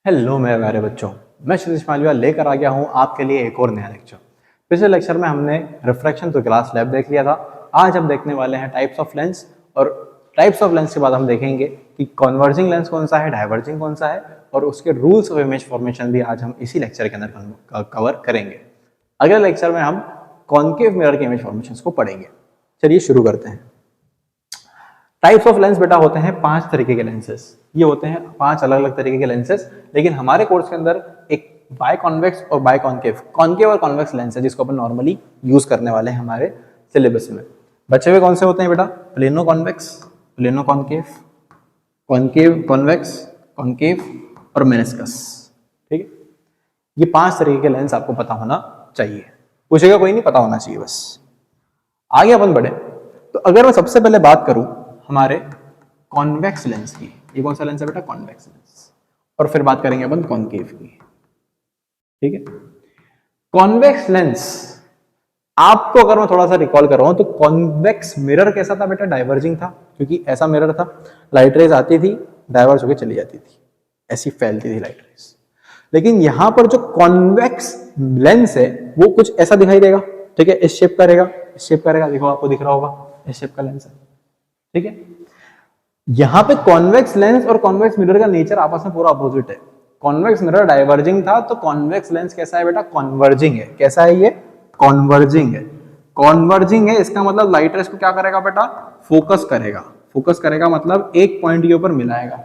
Hello मेरे प्यारे बच्चों, मैं सतीश मालविया लेकर आ गया हूँ आपके लिए एक और नया लेक्चर। पिछले लेक्चर में हमने रिफ्रैक्शन तो क्लास लैब देख लिया था। आज हम देखने वाले हैं टाइप्स ऑफ लेंस, और टाइप्स ऑफ लेंस के बाद हम देखेंगे कि कॉन्वर्जिंग लेंस कौन सा है, डाइवर्जिंग कौन सा है, और उसके रूल्स ऑफ इमेज फॉर्मेशन भी आज हम इसी लेक्चर के अंदर कवर करेंगे। अगले लेक्चर में हम कॉन्केव मिरर के इमेज फॉर्मेशन को पढ़ेंगे। चलिए शुरू करते हैं। टाइप्स ऑफ लेंस बेटा होते हैं 5 तरीके के लेंसेस। ये होते हैं 5 अलग अलग तरीके के लेंसेस, लेकिन हमारे कोर्स के अंदर एक बाय कॉन्वेक्स और बाय कॉन्केव कॉन्केव और कॉन्वेक्स लेंस है जिसको अपन नॉर्मली यूज करने वाले हैं हमारे सिलेबस में। बचे हुए कौन से होते हैं बेटा? Plano convex, plano concave, concave convex, concave और मेनिस्कस। ठीक है, ये 5 तरीके के लेंस आपको पता होना चाहिए। पूछेगा कोई नहीं, पता होना चाहिए बस। आगे अपन बढ़े तो अगर मैं सबसे पहले बात करूं हमारे कॉन्वेक्स लेंस की, ये कौन सा लेंस है बेटा? Convex lens. और फिर बात करेंगे अपन कॉन्केव की। ठीक है, कॉन्वेक्स लेंस आपको अगर मैं थोड़ा सा रिकॉल कर रहा हूं तो कॉन्वेक्स मिरर कैसा था बेटा? डाइवर्जिंग था, क्योंकि ऐसा मिरर था, लाइट रेज आती थी, डाइवर्ज होकर चली जाती थी, ऐसी फैलती थी लाइट रेज। लेकिन यहां पर जो कॉन्वेक्स लेंस है वो कुछ ऐसा दिखाई देगा। ठीक है, इस शेप का रहेगा, इस शेप का रहेगा, देखो आपको दिख रहा होगा, इस शेप का लेंस है। ठीक है, यहां पे कॉन्वेक्स लेंस और कॉन्वेक्स मिरर का नेचर आपस में पूरा अपोजिट है। कॉन्वेक्स मिरर डाइवर्जिंग था, तो कॉन्वेक्स लेंस कैसा है बेटा? कॉन्वर्जिंग है। कैसा है ये? कॉन्वर्जिंग है। कॉन्वर्जिंग है, इसका मतलब लाइट रेस को क्या करेगा बेटा? फोकस करेगा। फोकस करेगा मतलब एक पॉइंट के ऊपर मिलाएगा।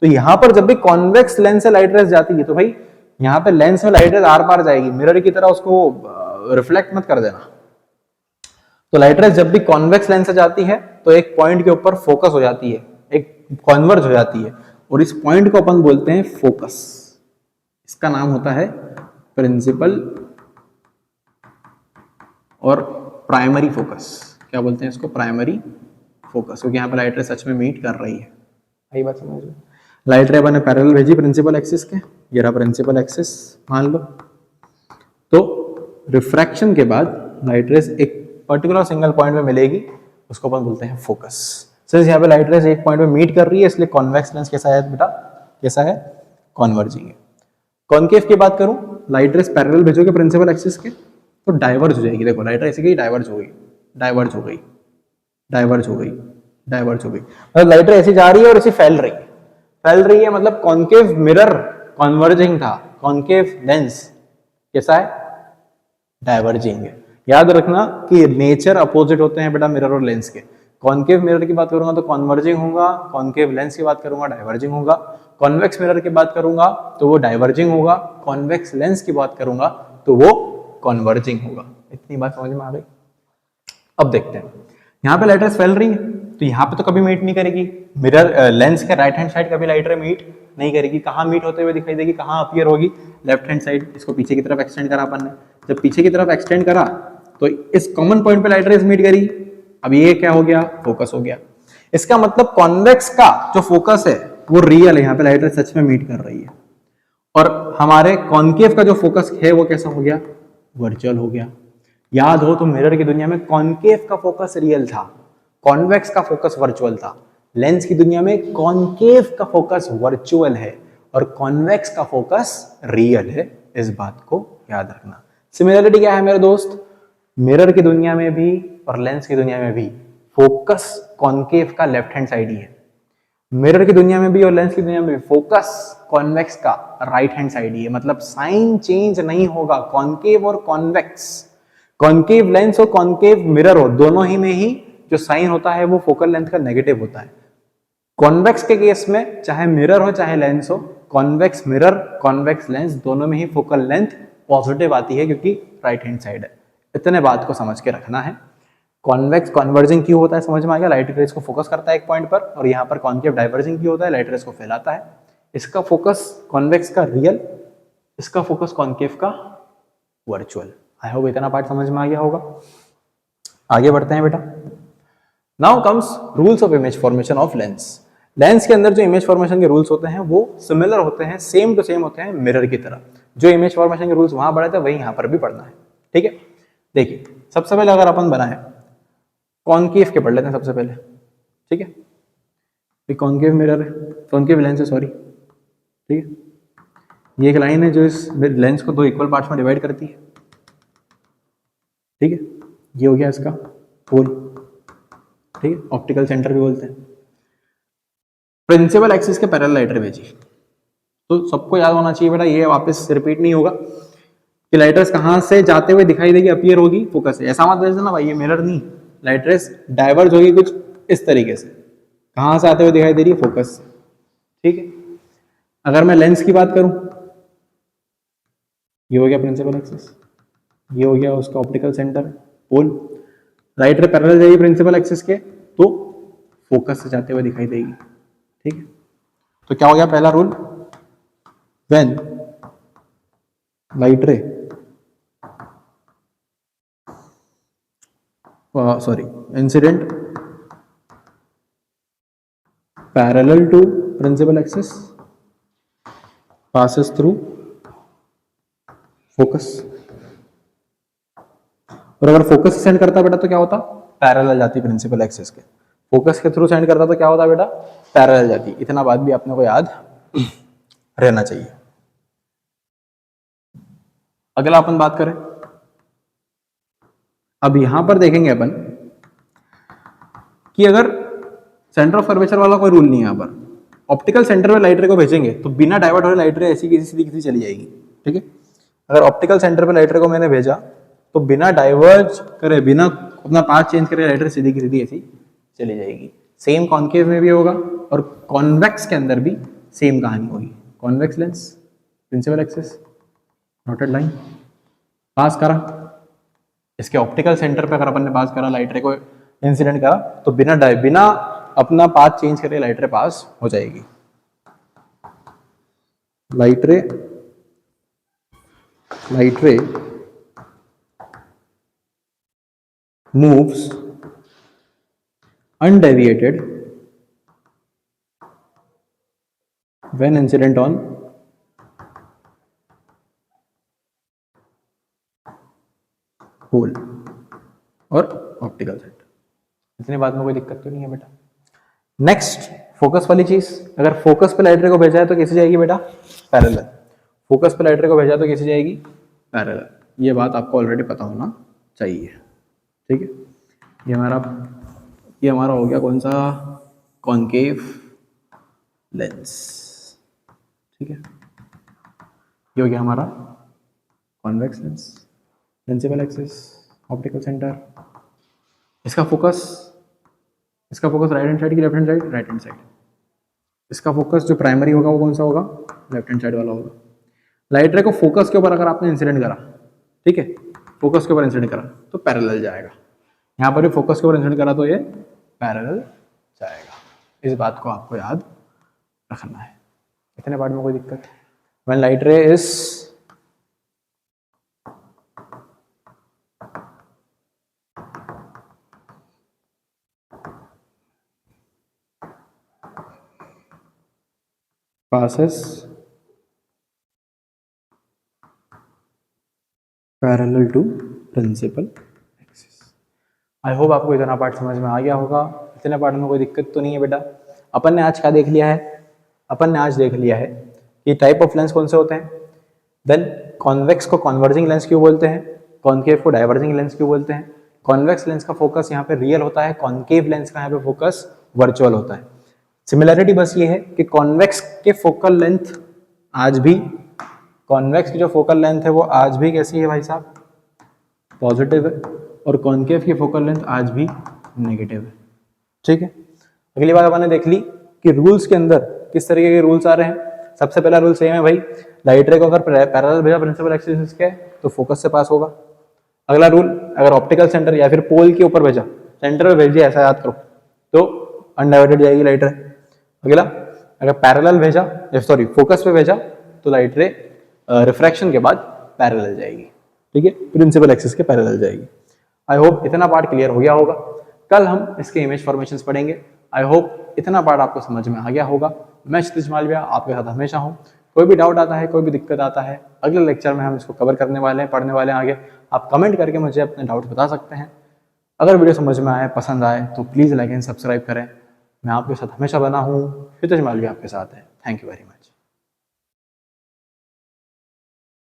तो यहां पर जब भी कॉन्वेक्स लेंस से लाइट रेस जाती है तो भाई यहां पे लेंस में लाइट रेस आर पार जाएगी, मिरर की तरह उसको रिफ्लेक्ट मत कर देना। तो लाइट रेस जब भी कॉन्वेक्स लेंस से जाती है तो एक पॉइंट के ऊपर फोकस हो जाती है, एक कॉन्वर्ज हो जाती है, और इस पॉइंट को अपन बोलते हैं फोकस। इसका नाम होता है प्रिंसिपल और प्राइमरी फोकस। क्या बोलते हैं इसको? प्राइमरी फोकस, क्योंकि यहाँ पे लाइट रे सच में मीट कर रही है। यही बात समझ लो। लाइट रे अपन ने पैरेलल भेजी प्रिंसिपल एक्सिस के, ये रहा प्रिंसिपल एक्सिस मान लो। तो रिफ्रैक्शन के बाद लाइट रेस एक पर्टिकुलर सिंगल पॉइंट में मिलेगी, उसको अपन बोलते हैं फोकस। सिंस यहाँ पे लाइट रेस एक पॉइंट में मीट कर रही है, इसलिए कॉन्वेक्स लेंस कैसा है बेटा? कैसा है? कॉन्वर्जिंग है। कॉन्केव की बात करूं, लाइट रेस पैरेलल भेजोगे प्रिंसिपल एक्सिस के तो डाइवर्ज हो जाएगी। देखो लाइट रेस गई, डाइवर्ज हो गई, डाइवर्ज हो गई, डाइवर्ज हो गई, डाइवर्ज हो गई, मतलब लाइट रेस ऐसी जा रही है और ऐसी फैल रही है। फैल रही है मतलब कॉन्केव मिरर कॉन्वर्जिंग था, कॉन्केव लेंस कैसा है? डाइवर्जिंग है। याद रखना कि नेचर अपोजिट होते हैं बेटा मिरर और लेंस के। कॉन्केव मिरर की बात करूंगा तो कॉन्वर्जिंग होगा, कॉन्केव लेंस की बात करूंगा डाइवर्जिंग होगा, कॉन्वेक्स मिरर की बात करूंगा तो वो डाइवर्जिंग होगा, कॉन्वेक्स लेंस की बात करूंगा तो वो कॉन्वर्जिंग होगा। इतनी बात समझ में आ गई? अब देखते हैं, यहाँ पे लाइट रेस फैल रही है तो यहाँ पे तो कभी मीट नहीं करेगी, मिरर लेंस के राइट हैंड साइड कभी लाइट रे मीट नहीं करेगी। कहाँ मीट होते हुए दिखाई देगी, कहाँ अपीयर होगी? Left hand side. इसको पीछे की तरफ एक्सटेंड करा अपन ने, जब पीछे की तरफ एक्सटेंड करा तो इस कॉमन पॉइंट पे लाइट रेस मीट करी। अब ये क्या हो गया? फोकस हो गया। इसका मतलब कॉन्वेक्स का जो फोकस है वो रियल है, यहाँ पे लाइट रेस सच में मीट कर रही है। और हमारे कॉन्केव का जो फोकस है वो कैसा हो गया? वर्चुअल हो गया। याद हो तो मिरर की दुनिया में कॉन्केव का फोकस रियल था, कॉन्वेक्स का फोकस वर्चुअल था। लेंस की दुनिया में कॉन्केव का फोकस वर्चुअल है और कॉन्वेक्स का फोकस रियल है। इस बात को याद रखना। सिमिलरिटी क्या है मेरे दोस्त? मिरर की दुनिया में भी और लेंस की दुनिया में भी फोकस कॉन्केव का लेफ्ट हैंड साइड ही है। मिरर की दुनिया में भी और लेंस की दुनिया में भी फोकस कॉन्वेक्स का राइट हैंड साइड ही है। मतलब साइन चेंज नहीं होगा, कॉन्केव और कॉन्वेक्स, कॉन्केव लेंस और कॉन्केव मिरर हो, दोनों ही में ही जो साइन होता है वो फोकल लेंथ का नेगेटिव होता है। कॉन्वेक्स के केस में चाहे मिरर हो चाहे लेंस हो, कॉन्वेक्स मिरर कॉन्वेक्स लेंस दोनों में ही फोकल लेंथ पॉजिटिव आती है, क्योंकि राइट हैंड साइड है। इतने बात को समझ के रखना है। कॉन्वेक्स कॉन्वर्जिंग क्यों होता है समझ में आ गया? लाइट रेस को फोकस करता है एक पॉइंट पर, और यहाँ पर कॉन्केव डाइवर्जिंग क्यों होता है? लाइट रेस को फैलाता है। इसका फोकस कॉन्वेक्स का रियल, इसका फोकस कॉन्केव का वर्चुअल। आई होप इतना पार्ट समझ में आ गया होगा। आगे बढ़ते हैं बेटा। Now comes rules of image formation of lens. Lens के अंदर जो इमेज फॉर्मेशन के रूल्स होते हैं वो सिमिलर होते हैं, सेम टू सेम होते हैं मिरर की तरह। जो इमेज फॉर्मेशन के रूल्स वहां पढ़े थे वही यहाँ पर भी पढ़ना है। ठीक है, देखिए सबसे पहले अगर अपन बनाए कॉन्केव के पढ़ लेते हैं सबसे पहले। ठीक है, कॉन्केव मिरर है, कॉन्केव लेंस है सॉरी। ठीक है, ये एक लाइन है जो इस लेंस को दो इक्वल पार्ट्स में डिवाइड करती है, ठीक है। ये हो गया इसका पोल, ठीक है, ऑप्टिकल सेंटर भी बोलते हैं। प्रिंसिपल एक्सिस के पैरेलल लाइट रे भेजी, तो सबको याद होना चाहिए बेटा, ये वापस रिपीट नहीं होगा कि लाइट रेस कहां से जाते हुए दिखाई देगी, अपीयर होगी फोकस से। ऐसा मत भेज देना भाई ये मिरर नहीं, लाइट रेस डाइवर्ज होगी कुछ इस तरीके से, कहां से आते हुए दिखाई दे रही है, फोकस से, ठीक है। अगर मैं लेंस की बात करूं, ये हो गया प्रिंसिपल एक्सिस, ये हो गया उसका ऑप्टिकल सेंटर पोल, लाइट रे पैरेलल जाएगी प्रिंसिपल एक्सिस के तो फोकस से जाते हुए दिखाई देगी, ठीक है। तो क्या हो गया पहला रूल, व्हेन लाइट रे incident parallel to principal axis passes through focus, और अगर फोकस सेंड करता बेटा तो क्या होता, पैरेलल जाती प्रिंसिपल एक्सिस के, फोकस के थ्रू सेंड करता तो क्या होता बेटा, पैरेलल जाती। इतना बात भी आपने को याद रहना चाहिए। अगला अपन बात करें, अब यहां पर देखेंगे अपन कि अगर सेंटर ऑफ कर्वेचर वाला कोई रूल नहीं है, यहां पर ऑप्टिकल सेंटर में लाइट रे को भेजेंगे तो बिना डाइवर्ट हो लाइट रे ऐसी की सीधी सीधी चली जाएगी, ठीक है। अगर ऑप्टिकल सेंटर पे लाइट रे को मैंने भेजा तो बिना डाइवर्ज करे, बिना अपना पाथ चेंज करे लाइट रे सीधी की सीधी ऐसी चली जाएगी। सेम कॉन्केव में भी होगा और कॉन्वेक्स के अंदर भी सेम कहानी होगी। Convex lens principal axis dotted line pass करा, इसके ऑप्टिकल सेंटर पे अगर अपन ने पास करा लाइट रे को इंसिडेंट करा तो बिना अपना पाथ चेंज करे लाइट रे पास हो जाएगी। लाइट रे moves undeviated when incident on pole और ऑप्टिकल सेंटर। इतनी बात में कोई दिक्कत तो नहीं है बेटा। नेक्स्ट फोकस वाली चीज, अगर फोकस पे लाइट रे को भेजा है तो कैसे जाएगी बेटा, पैरेलल। फोकस पे लाइट रे को भेजा तो कैसे जाएगी, पैरेलल। ये बात आपको ऑलरेडी पता होना चाहिए, ठीक है। ये हमारा हो गया कौन सा, कॉन्केव लेंस, ठीक है। ये हो गया हमारा convex lens, principal axis, optical centre. इसका फोकस राइट हैंड साइड की left hand side, right hand side. इसका फोकस जो प्राइमरी होगा वो कौन सा होगा, लेफ्ट हैंड साइड वाला होगा। लाइट रे को फोकस के ऊपर अगर आपने इंसिडेंट करा, ठीक है, फोकस के ऊपर इंसिडेंट करा तो पैरेलल जाएगा। यहाँ पर भी फोकस के ऊपर इंसिडेंट करा तो ये पैरेलल जाएगा। इस बात को आपको याद रखना है। इतने पार्ट में कोई दिक्कत, व्हेन लाइट रे is passes parallel to principal axis। I hope आपको इतना पार्ट समझ में आ गया होगा। इतने पार्ट में कोई दिक्कत तो नहीं है बेटा। अपन ने आज क्या देख लिया है, अपन ने आज देख लिया है कि टाइप ऑफ लेंस कौन से होते हैं, देन कॉन्वेक्स को कॉन्वर्जिंग लेंस क्यों बोलते हैं, कॉन्केव को डाइवर्जिंग लेंस क्यों बोलते हैं, कॉन्वेक्स लेंस का फोकस यहाँ पे रियल होता है, कॉन्केव लेंस का यहाँ पे फोकस वर्चुअल होता है। सिमिलरिटी बस ये है कि कॉन्वेक्स के फोकल लेंथ आज भी, कॉन्वेक्स की जो फोकल लेंथ है वो आज भी कैसी है भाई साहब, पॉजिटिव है, और कॉन्केव की फोकल लेंथ आज भी नेगेटिव है, ठीक है। अगली बात अपन ने देख ली कि रूल्स के अंदर किस तरीके के रूल्स आ रहे हैं। सबसे पहला रूल सेम है भाई, लाइट रे को अगर पैरेलल भेजा प्रिंसिपल एक्सिस के तो फोकस से पास होगा। अगला रूल, अगर ऑप्टिकल सेंटर या फिर पोल के ऊपर भेजा, सेंटर में भेजिए ऐसा याद करो, तो अनडाइवर्टेड जाएगी लाइट रे। अगला, अगर पैरेलल भेजा, सॉरी फोकस पे भेजा तो लाइट रे रिफ्रैक्शन के बाद पैरेलल जाएगी, ठीक है, प्रिंसिपल एक्सिस के पैरेलल जाएगी। आई होप इतना पार्ट क्लियर हो गया होगा। कल हम इसके इमेज फॉर्मेशंस पढ़ेंगे। आई होप इतना पार्ट आपको समझ में आ गया होगा। मैं क्षितिज मालविया आपके साथ हमेशा हूँ। कोई भी डाउट आता है, कोई भी दिक्कत आता है, अगले लेक्चर में हम इसको कवर करने वाले हैं, पढ़ने वाले हैं आगे। आप कमेंट करके मुझे अपने डाउट बता सकते हैं। अगर वीडियो समझ में आए, पसंद आए तो प्लीज़ लाइक एंड सब्सक्राइब करें। मैं आपके साथ हमेशा बना हूँ। क्षितिज मालविया आपके साथ है। Thank you very much.